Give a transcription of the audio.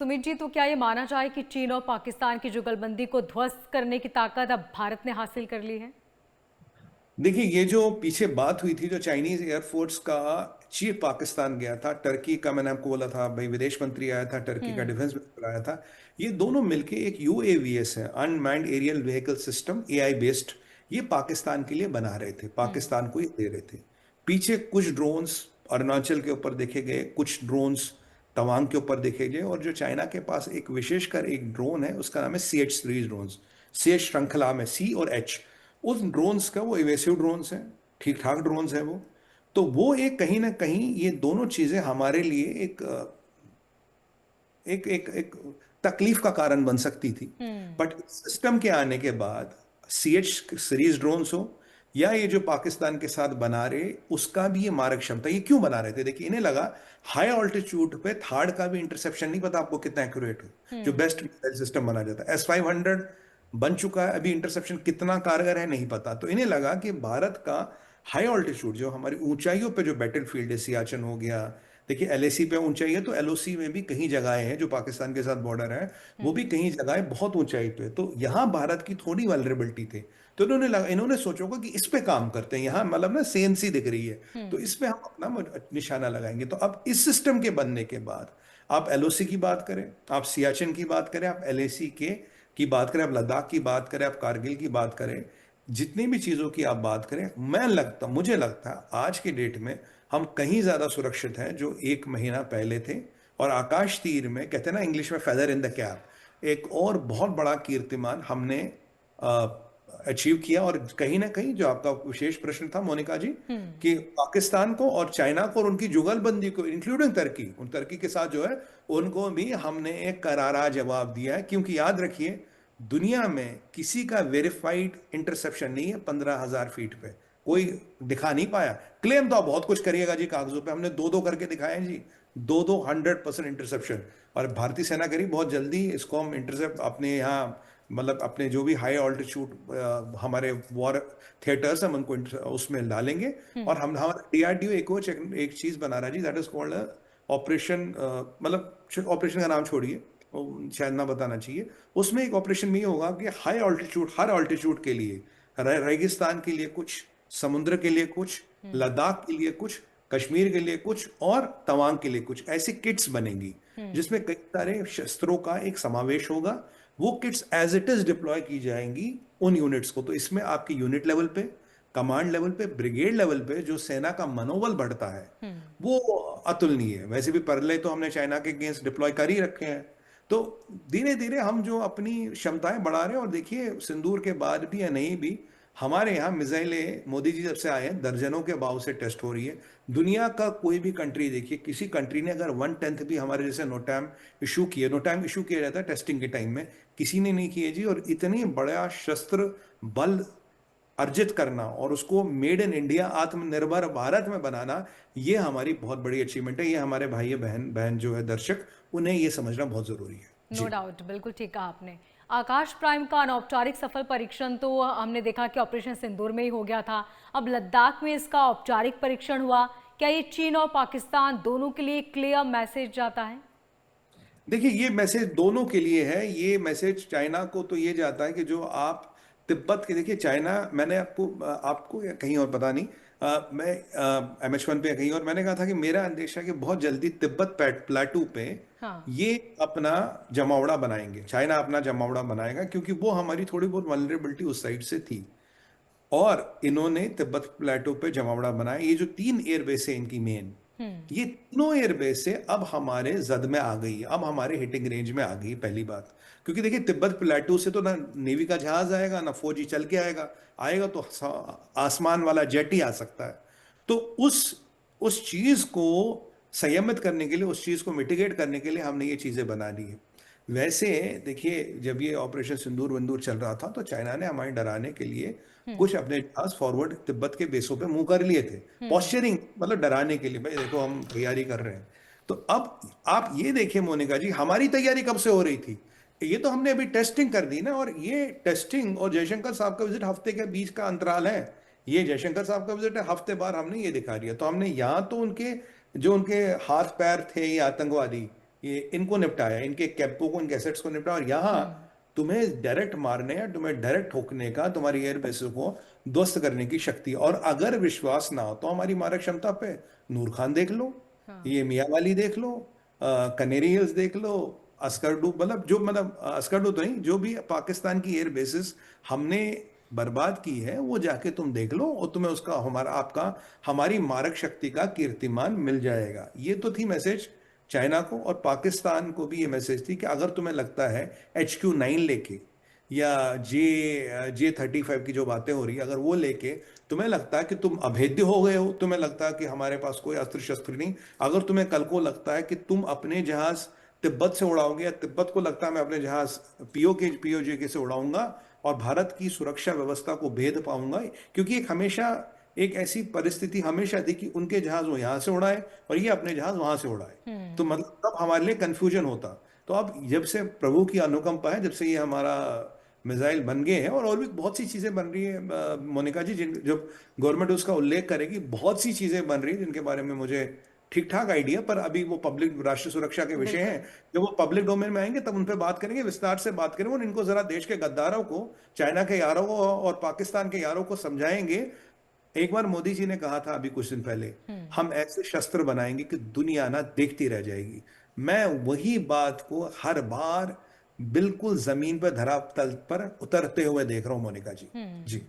सुमित जी, तो क्या ये माना जाए कि चीन और पाकिस्तान की जुगलबंदी को ध्वस्त करने की ताकत अब भारत ने हासिल कर ली है? देखिए, ये जो पीछे बात हुई थी, जो चाइनीज एयरफोर्स का चीफ पाकिस्तान गया था, टर्की का मैंने आपको बोला था भाई, विदेश मंत्री आया था, टर्की का हम्म। डिफेंस मिनिस्टर आया था। ये दोनों मिलके एक यूएवीएस है, unmanned aerial vehicle system, AI based. ये पाकिस्तान के लिए बना रहे थे, हम्म। पाकिस्तान को ये दे रहे थे। पीछे कुछ ड्रोन्स अरुणाचल के ऊपर देखे गए, कुछ ड्रोन्स तवांग के ऊपर देखे गए, और जो चाइना के पास एक विशेषकर एक ड्रोन है, उसका नाम है CH सीरीज ड्रोन। CH श्रृंखला में C और H, उस ड्रोन्स का, वो इवेसिव ड्रोन्स हैं, ठीक ठाक ड्रोन्स हैं वो। तो वो एक कहीं ना कहीं ये दोनों चीजें हमारे लिए एक एक एक तकलीफ का कारण बन सकती थी। हम्म। बट सिस्टम के आने के बाद, CH सीरीज ड्रोन्स हो या ये जो पाकिस्तान के साथ बना रहे, उसका भी ये मारक क्षमता, ये क्यों बना रहे थे? देखिए, इन्हें लगा हाई ऑल्टीट्यूड पे थार्ड का भी इंटरसेप्शन नहीं पता आपको कितना एक्यूरेट हो, जो हम्म। बेस्ट मिसाइल सिस्टम बना जाता है। S-500 बन चुका है, अभी इंटरसेप्शन कितना कारगर है नहीं पता। तो इन्हें लगा कि भारत का हाई ऑल्टीट्यूड, जो हमारी ऊंचाइयों पे जो बैटल फील्ड है, सियाचिन हो गया, देखिए LAC पे ऊंचाई है, तो LOC में भी कहीं जगहें हैं जो पाकिस्तान के साथ बॉर्डर है, वो भी हम्म। कहीं जगह बहुत ऊंचाई पे, तो यहाँ भारत की थोड़ी वल्नरेबिलिटी थी। तो इन्होंने सोचा होगा कि इस पे काम करते हैं, यहाँ मतलब ना CNC दिख रही है, तो हम्म। इस पे हम अपना निशाना लगाएंगे। तो अब इस सिस्टम के बनने के बाद, आप LOC की बात करें, आप सियाचिन की बात करें, आप LAC के की बात करें, आप लद्दाख की बात करें, आप कारगिल की बात करें, जितनी भी चीजों की आप बात करें, मुझे लगता है आज की डेट में हम कहीं ज्यादा सुरक्षित हैं जो एक महीना पहले थे। और आकाश तीर में, कहते हैं ना इंग्लिश में, फेदर इन द कैप, एक और बहुत बड़ा कीर्तिमान हमने अचीव किया। और कहीं ना कहीं जो आपका विशेष प्रश्न था मोनिका जी, हम्म। कि पाकिस्तान को और चाइना को और उनकी जुगलबंदी को, इंक्लूडिंग टर्की, उन टर्की के साथ जो है, उनको भी हमने एक करारा जवाब दिया है। क्योंकि याद रखिए, दुनिया में किसी का वेरीफाइड इंटरसेप्शन नहीं है 15,000 फीट पे, कोई दिखा नहीं पाया। क्लेम तो आप बहुत कुछ करिएगा जी कागजों पे, हमने दो दो करके दिखाए हैं जी, दो दो 100% इंटरसेप्शन। और भारतीय सेना करी बहुत जल्दी इसको हम इंटरसेप्ट अपने यहाँ, मतलब अपने जो भी हाई ऑल्टीट्यूड हमारे वॉर थिएटर्स हम उनको उसमें डालेंगे। और हम्म। हम हमारा DRDO एक चीज बना रहा है जी, दैट इज कॉल्ड ऑपरेशन, मतलब ऑपरेशन का नाम छोड़िए, वो शायद ना बताना चाहिए। उसमें एक ऑपरेशन में ये होगा कि हाई ऑल्टीट्यूड, हर ऑल्टीट्यूड के लिए, रेगिस्तान के लिए कुछ, समुद्र के लिए कुछ, हम्म। लद्दाख के लिए कुछ, कश्मीर के लिए कुछ, और तवांग के लिए कुछ, ऐसी किट्स बनेंगी हम्म। जिसमें कई सारे शस्त्रों का एक समावेश होगा। वो kits as it is deploy की जाएंगी उन यूनिट्स को। तो इसमें आपकी यूनिट लेवल पे, कमांड लेवल पे, ब्रिगेड लेवल पे जो सेना का मनोबल बढ़ता है, हम्म। वो अतुलनीय है। वैसे भी परले तो हमने चाइना के अगेंस्ट डिप्लॉय कर ही रखे हैं। तो धीरे धीरे हम जो अपनी क्षमताएं बढ़ा रहे हैं, और देखिए सिंदूर के बाद भी या नहीं भी, हमारे यहाँ मिसाइलें मोदी जी जब से आए हैं दर्जनों के भाव से टेस्ट हो रही है। दुनिया का कोई भी कंट्री देखिए, किसी कंट्री ने अगर 1/10 भी हमारे जैसे नोटैम इशू किया जाता है टेस्टिंग के टाइम में, किसी ने नहीं किए जी। और इतनी बड़ा शस्त्र बल अर्जित करना और उसको मेड इन इंडिया, आत्मनिर्भर भारत में बनाना, ये हमारी बहुत बड़ी अचीवमेंट है। ये हमारे भाई बहन बहन जो है दर्शक, उन्हें ये समझना बहुत जरूरी है नो जी। डाउट, बिल्कुल ठीक कहा आपने। आकाश प्राइम का अनौपचारिक सफल परीक्षण तो हमने देखा कि ऑपरेशन सिंदूर में ही हो गया था। अब लद्दाख में इसका औपचारिक परीक्षण हुआ। क्या ये चीन और पाकिस्तान दोनों के लिए क्लियर मैसेज जाता है? देखिए, ये मैसेज दोनों के लिए है। ये मैसेज चाइना को तो ये जाता है कि जो आप तिब्बत के, देखिए चाइना, मैंने आपको या कहीं और पता नहीं, मैं MH1 पे या कहीं और मैंने कहा था कि मेरा अंदेशा है कि बहुत जल्दी तिब्बत प्लेटू पे हाँ। ये अपना जमावड़ा बनाएंगे, चाइना अपना जमावड़ा बनाएगा, क्योंकि वो हमारी थोड़ी बहुत वल्नरेबिलिटी उस साइड से थी। और इन्होंने तिब्बत प्लेटो पे जमावड़ा बनाया। ये जो 3 एयरबेस है इनकी मेन, हम्म। ये तीनों एयरबेस से अब हमारे जद में आ गई है, अब हमारे हिटिंग रेंज में आ गई, पहली बात। क्योंकि देखिए, तिब्बत प्लेटू से तो ना नेवी का जहाज आएगा, ना फौजी चल के आएगा, आएगा तो आसमान वाला जेट ही आ सकता है। तो उस चीज को संयमित करने के लिए, उस चीज को मिटिगेट करने के लिए हमने ये चीजें बना ली है। वैसे देखिए, जब ये ऑपरेशन सिंदूर वंदूर चल रहा था, तो चाइना ने हमारे डराने के लिए हम्म। कुछ अपने जहाज फॉरवर्ड तिब्बत के बेसों पे मुंह कर लिए थे। हम्म। पॉस्चरिंग, मतलब डराने के लिए, भाई देखो हम तैयारी कर रहे हैं। तो अब आप ये देखिए मोनिका जी, हमारी तैयारी कब से हो रही थी? ये तो हमने अभी टेस्टिंग कर दी ना। और ये टेस्टिंग और जयशंकर साहब का विजिट, हफ्ते के बीच का अंतराल है। ये जयशंकर साहब का विजिट है, हफ्ते बाद हमने ये दिखा दिया। तो हमने यहाँ तो उनके, जो उनके हाथ पैर थे ये आतंकवादी, ये इनको निपटाया, इनके कैंपों को, इनके एसेट्स को निपटाया, और यहाँ तुम्हें डायरेक्ट मारने या तुम्हें डायरेक्ट ठोकने का, तुम्हारी एयर बेसिस को ध्वस्त करने की शक्ति। और अगर विश्वास ना हो तो हमारी मारक क्षमता पे नूर खान देख लो, ये मियाँ वाली देख लो, कनेरी हिल्स देख लो, अस्करडू, मतलब जो, मतलब अस्करडू तो नहीं, जो भी पाकिस्तान की एयर बेसिस हमने बर्बाद की है वो जाके तुम देख लो, और तुम्हें उसका, हमारा, आपका, हमारी मारक शक्ति का कीर्तिमान मिल जाएगा। ये तो थी मैसेज चाइना को, और पाकिस्तान को भी ये मैसेज थी कि अगर तुम्हें लगता है HQ9 लेके या J35 की जो बातें हो रही है, अगर वो लेके तुम्हें लगता है कि तुम अभेद्य हो गए हो, तुम्हें लगता है कि हमारे पास कोई अस्त्र शस्त्र नहीं, अगर तुम्हें कल को लगता है कि तुम अपने जहाज तिब्बत से उड़ाओगे, या तिब्बत को लगता है मैं अपने जहाज POJ से उड़ाऊंगा और भारत की सुरक्षा व्यवस्था को भेद पाऊंगा, क्योंकि एक हमेशा एक ऐसी परिस्थिति हमेशा थी कि उनके जहाज वो यहाँ से उड़ाए और ये अपने जहाज वहां से उड़ाए, तो मतलब तब हमारे लिए कंफ्यूजन होता। तो अब जब से प्रभु की अनुकंपा है, जब से ये हमारा मिसाइल बन गए हैं, और भी बहुत सी चीजें बन रही है मोनिका जी, जिन जब गवर्नमेंट उसका उल्लेख करेगी, बहुत सी चीजें बन रही है जिनके बारे में मुझे ठीक ठाक आइडिया, पर अभी वो पब्लिक राष्ट्रीय सुरक्षा के विषय हैं। जब वो पब्लिक डोमेन में आएंगे तब उन पर बात करेंगे, विस्तार से बात करेंगे, और इनको जरा देश के गद्दारों को, चाइना के यारों को और पाकिस्तान के यारों को समझाएंगे। एक बार मोदी जी ने कहा था अभी कुछ दिन पहले, हम ऐसे शस्त्र बनाएंगे कि दुनिया ना देखती रह जाएगी। मैं वही बात को हर बार बिल्कुल जमीन पर, धरातल पर उतरते हुए देख रहा हूं मोनिका जी। जी।